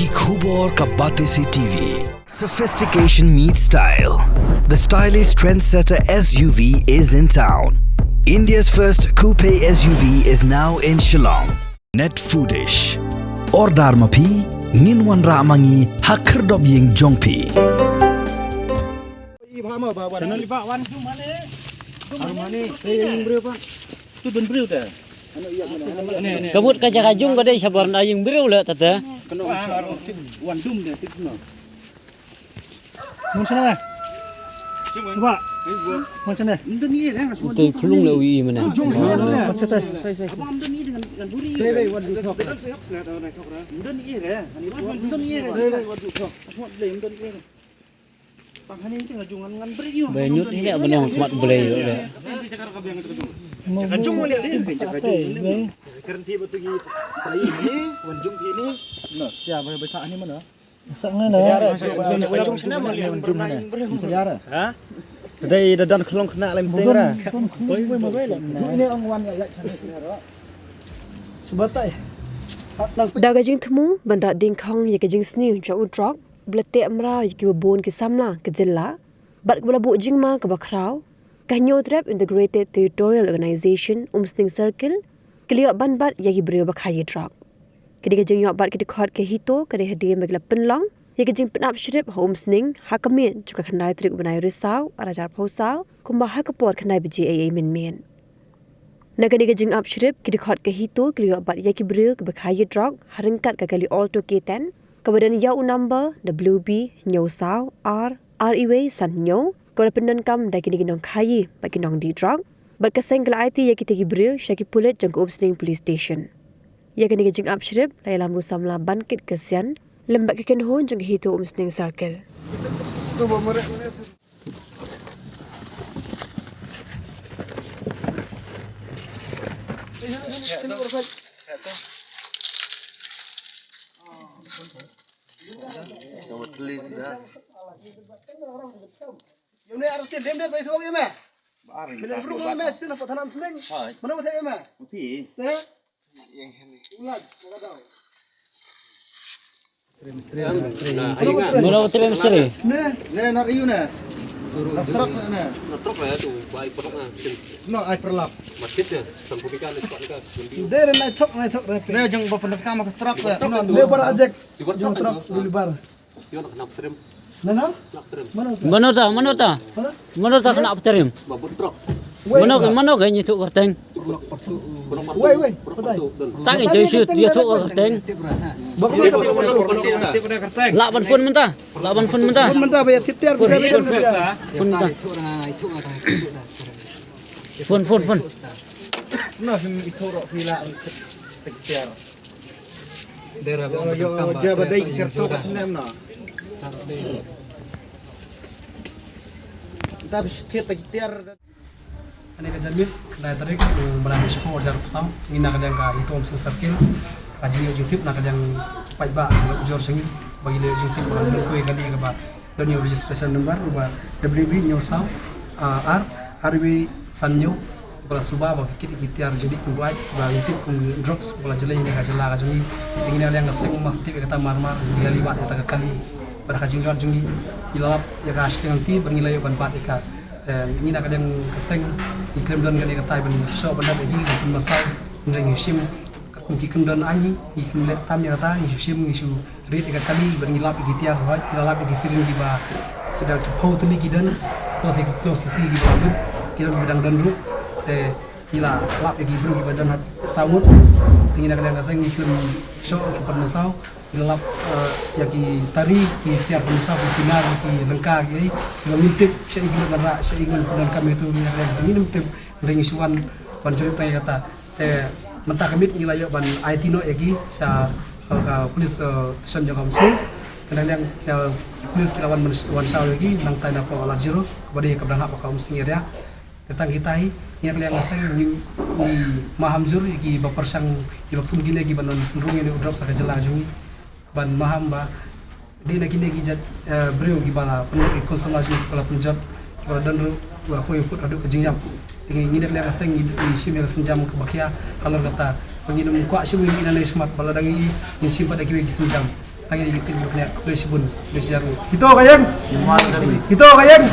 Ki khubor ka bate se TV. Sophistication meets style. The stylish trendsetter SUV is in town. India's first coupe SUV is now in Shillong. Net Foodish. Ordar mapi, minwan ramangi hakir dob ying jongpi. Kabut kaca kajung kadai sabar na yung beriu le tata. Mana? Coba. Mana? Itu kulung le ui mana. Banyut ini apa nong mat boleh le. Kajung boleh ni, kajung. Kerenti betul ni, ini, wanjung ini. No, siapa besar ni mana? Besar mana? Wanjung sana boleh wanjung mana? Sejarah. Ha? Kedai dadan kelong kena lem tengah. Boy mobile. Ini angwan ya sana. Sebatai. Dagajing temu bandar dingkong ya kajing sni jauh drog belete amra ki bon ki samla ke jilla bat kebala bu jingma ke bakrau kanyo trap integrated territorial organization umsting circle kliya banbat ya ki brio bakhayi drog kedi kajing yo bat ki khot ke hito kedi hadir megla penlong ya kajing penap shrip homsning hakamin juga khandai trik banai risau arajar phosau kumba hakapor khandai biji ai min Nagani kajing upshrip kidi khot ke hito kliya bat ya ki brio ke bakhayi drog haringkat ka kali alto k10 kemudian yau number WB Nyosau R REW San Nyo kemudian kam da kini ginong khayi bagi nong di drug berkeseng kala IT ya kita gibrio syaki pulit jang Upsling police station ya kini kajing upshrip lailam rusamla bankit kesian lembak ke kenhon jang hito Upsling circle Ini harus dem dem baik semua ya, bila perlu kalau mes sih nak tanam seling, mana macam ya, tapi, yang ini, Mula hotel misteri. ne nak riu ne, nak truk ne, Truk lah tu, baik perlap lah. no, ay perlap. Masjid ya, sampai pikan spot ni kan. Dari naik truk, ne jeng bapak nak kamar truk le, lebar ajak, jeng truk lebar. Dia nak nak trim, Mana? nak trim. Mana ta kena apterim. Babut truk. Mana ke nyitu kerteng. Woi, betul. Tak itu shoot dia tu kerteng. Laban phone mentah. Mentah bayar titer bisa bayar dia. Phone mentah. Phone. Nah, itu rok villa titer. Yo jabat dai kerto kat nem na. Tapi setiap titer Ani ka jalmit dai tarik balani sport jar sam ngina ka jang ka itom sing circle kaji YouTube na ka jang pai ba jor singi bagi le YouTube ba ko ka di ka ba doni registration number ba WB Nyosau R RW Sanyo bala suba ba kiti kiti ar jadi kuai ba YouTube kum drugs bala jele ni ka jala ka jungi tingina le nga sing masti ka ta marmar gali ba ta ka kali pada ka jinglar jungi ilap ya ka asting ti bernilai ban pat ka dan ini nak ada keseng iklim dan kali kata ben shop benda lagi pun masal nang yusim kumkikum dan ani iklim le tam ya kata yusim isu rit kali bernilap gitiar hoj ilap gisirin di ba tidak pau tuli gidan close sisi di ba kita bidang dan ru te ila lap gi bru gi badan saut tingin nak ada keseng iklim shop pun masal ilap yaki tari ki tiap pensa kinar ki lengka ki ngintip saya ingin gerak saya ingin dan kami itu yang minum tip dengan isuan pancuri tanya kata mentah kami nilai ban IT no yaki sa polis station jangam sing kadang yang polis kilawan wan saw lagi nang tanya apa ala jero kepada yang keberang apa kaum sing area tentang kita yang ngasang ni mahamjur yaki bapersang waktu gini lagi banon rung ini drop sa kajala jungi ban maham ba di nak kini gijat beriu gibala penuh konsumasi kepala penjat kepala dan ru aku ikut aduk kejingyam tinggi ngidak liang aseng ni sim yang senjam ke bakia halor kata penginum kuak sih ini nana semat bala dangi in simpat aki senjam lagi di tim kena dari Sibun dari Jaru. Itu kayang. Itu kayang.